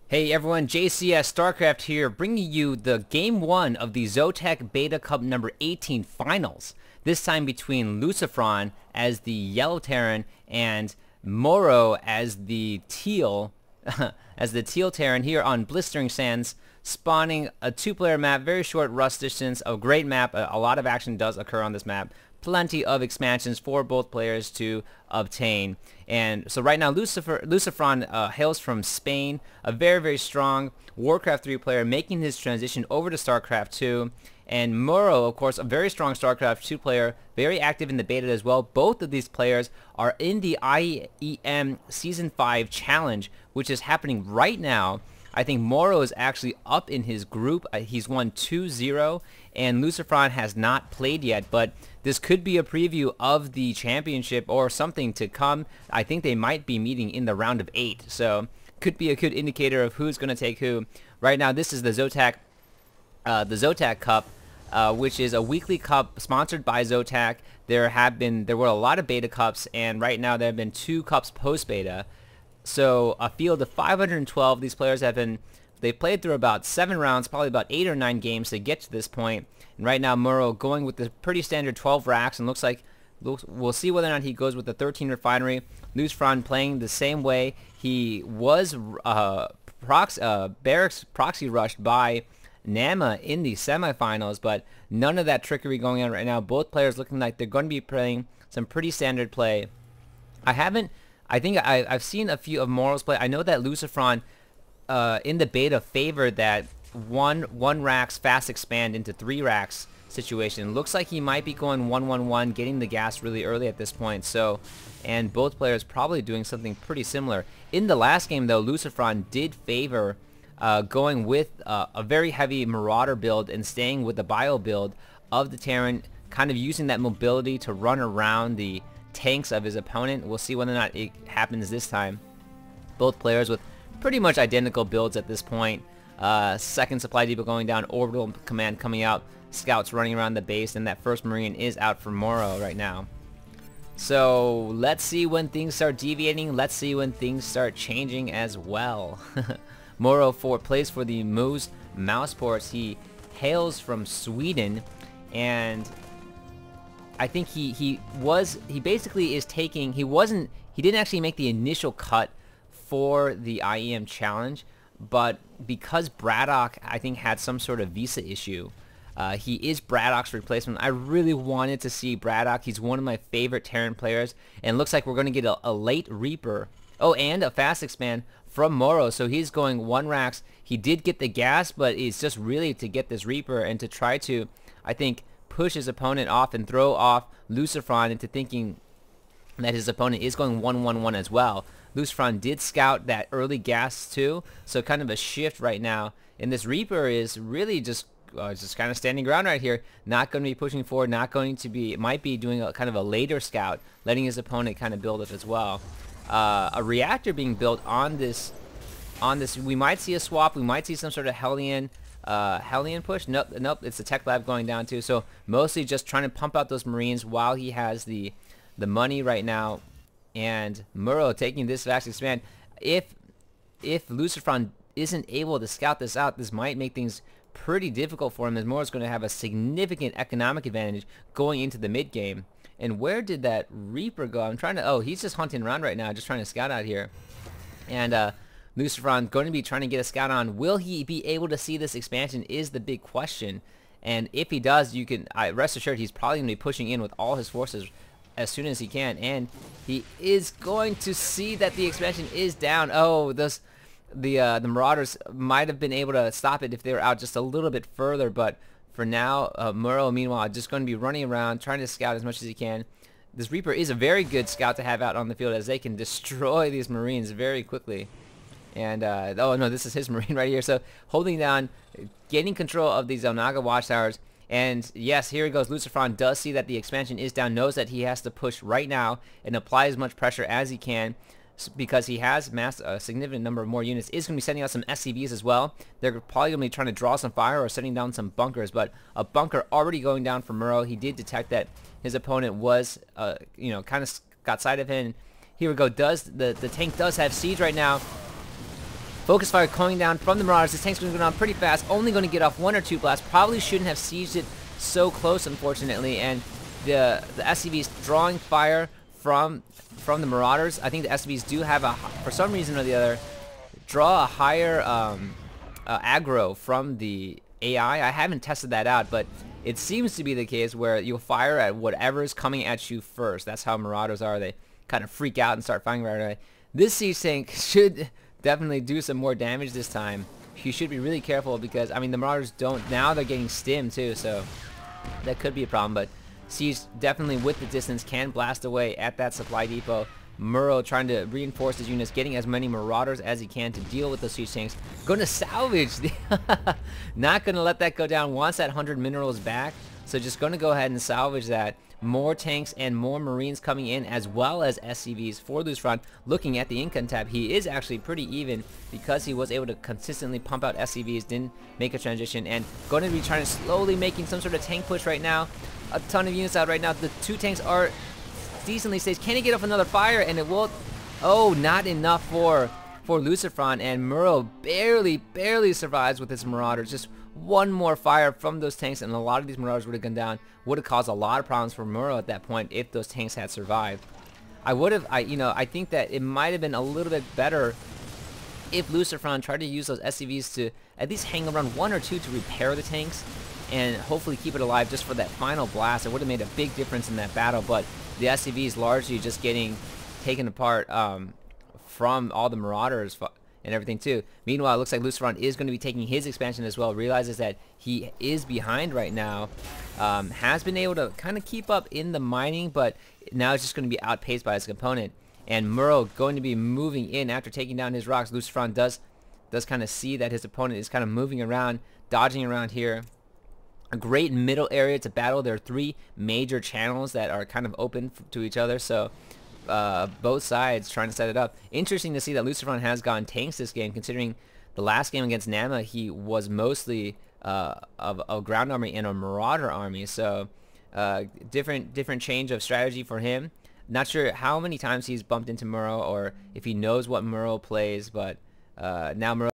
Hey everyone, JCS StarCraft here, bringing you the Game 1 of the Zotac Beta Cup number 18 Finals. This time between LucifroN as the Yellow Terran and MorroW as the Teal, Terran here on Blistering Sands, spawning a two-player map, very short rust distance, a great map. A lot of action does occur on this map. Plenty of expansions for both players to obtain. And so right now LucifroN hails from Spain, a very strong Warcraft 3 player making his transition over to StarCraft 2. And MorroW, of course, a very strong StarCraft 2 player, very active in the beta as well. Both of these players are in the IEM Season 5 Challenge, which is happening right now. I think MorroW is actually up in his group. He's won 2-0, and LucifroN has not played yet, but this could be a preview of the championship or something to come. I think they might be meeting in the round of 8, so could be a good indicator of who's going to take who. Right now, this is the Zotac Cup, which is a weekly cup sponsored by Zotac. There were a lot of beta cups, and right now there have been 2 cups post-beta. So a field of 512, these players they've played through about 7 rounds, probably about 8 or 9 games to get to this point. And right now MorroW going with the pretty standard 12 racks, and looks like we'll see whether or not he goes with the 13 refinery. LucifroN playing the same way. He was barracks proxy rushed by Nama in the semifinals, but none of that trickery going on right now. Both players looking like they're going to be playing some pretty standard play. I think I've seen a few of MorroW's play. I know that LucifroN in the beta favored that one racks fast expand into 3 racks situation. Looks like he might be going 1-1-1, getting the gas really early at this point. So, and both players probably doing something pretty similar. In the last game though, LucifroN did favor going with a very heavy Marauder build and staying with the bio build of the Terran, kind of using that mobility to run around the tanks of his opponent. We'll see whether or not it happens this time. Both players with pretty much identical builds at this point. Second supply depot going down, orbital command coming out, scouts running around the base, and that first marine is out for MorroW right now. So let's see when things start deviating. Let's see when things start changing as well. MorroW plays for the mouzMorrow. He hails from Sweden, and I think he basically is taking, he didn't actually make the initial cut for the IEM challenge, but because Braddock I think had some sort of visa issue, he is Braddock's replacement. I really wanted to see Braddock. He's one of my favorite Terran players, and it looks like we're going to get a late Reaper. Oh, and a fast expand from MorroW, so he's going 1 racks. He did get the gas, but it's just really to get this Reaper and to try to, I think, push his opponent off and throw off LucifroN into thinking that his opponent is going 1-1-1 as well. LucifroN did scout that early gas too, so kind of a shift right now. And this Reaper is really just kind of standing ground right here, not going to be pushing forward, not going to be, might be doing a kind of a later scout, letting his opponent kind of build it as well. A reactor being built on this. We might see a swap. We might see some sort of Hellion push. Nope, it's the tech lab going down too. So mostly just trying to pump out those marines while he has the money right now. And MorroW taking this fast expand. If LucifroN isn't able to scout this out, this might make things pretty difficult for him, as MorroW's going to have a significant economic advantage going into the mid game. And where did that Reaper go? I'm trying to, oh, he's just hunting around right now, just trying to scout out here. And LucifroN going to be trying to get a scout on. Will he be able to see this expansion is the big question. And if he does, you can rest assured he's probably going to be pushing in with all his forces as soon as he can. And he is going to see that the expansion is down. Oh, the Marauders might have been able to stop it if they were out just a little bit further. But for now, MorroW, meanwhile, just going to be running around, trying to scout as much as he can. This Reaper is a very good scout to have out on the field, as they can destroy these Marines very quickly. And, oh no, this is his Marine right here. So holding down, getting control of these Onaga watchtowers. And yes, here he goes. LucifroN does see that the expansion is down, knows that he has to push right now and apply as much pressure as he can, because he has massed a significant number of more units. Is going to be sending out some SCVs as well. They're probably going to be trying to draw some fire or setting down some bunkers, but a bunker already going down for MorroW. He did detect that his opponent was, kind of got sight of him. Here we go. The tank does have siege right now. Focus fire coming down from the Marauders. This tank's going to go down pretty fast. Only going to get off 1 or 2 blasts. Probably shouldn't have sieged it so close, unfortunately. And the SCVs drawing fire from the Marauders. I think the SCVs do have, for some reason or the other, draw a higher aggro from the AI. I haven't tested that out, but it seems to be the case where you'll fire at whatever is coming at you first. That's how Marauders are. They kind of freak out and start firing right away. This siege tank should definitely do some more damage this time. You should be really careful because, I mean, the Marauders don't, now they're getting stim too, so that could be a problem. But siege definitely with the distance can blast away at that supply depot. MorroW trying to reinforce his units, getting as many Marauders as he can to deal with those siege tanks. Going to salvage. Not going to let that go down. Wants that 100 minerals back. So just going to go ahead and salvage that. More tanks and more Marines coming in, as well as SCVs for LucifroN. Looking at the income tab, he is actually pretty even because he was able to consistently pump out SCVs, didn't make a transition, and going to be trying to slowly making some sort of tank push right now. A ton of units out right now. The 2 tanks are decently staged. Can he get off another fire? And it will. Oh, not enough for LucifroN, and MorroW barely survives with his Marauders. Just one more fire from those tanks, and a lot of these Marauders would have gone down. Would have caused a lot of problems for MorroW at that point if those tanks had survived. I think that it might have been a little bit better if LucifroN tried to use those SCVs to at least hang around 1 or 2 to repair the tanks and hopefully keep it alive just for that final blast. It would have made a big difference in that battle, but the SCVs largely just getting taken apart from all the Marauders and everything too. Meanwhile, it looks like LucifroN is going to be taking his expansion as well. Realizes that he is behind right now. Has been able to kind of keep up in the mining, but now it's just going to be outpaced by his opponent. And MorroW going to be moving in after taking down his rocks. LucifroN does kind of see that his opponent is kind of moving around, dodging around here. A great middle area to battle. There are 3 major channels that are kind of open to each other, so both sides trying to set it up. Interesting to see that LucifroN has gone tanks this game, considering the last game against Nama he was mostly of a ground army and a Marauder army, so different change of strategy for him. Not sure how many times he's bumped into MorroW or if he knows what MorroW plays, but now MorroW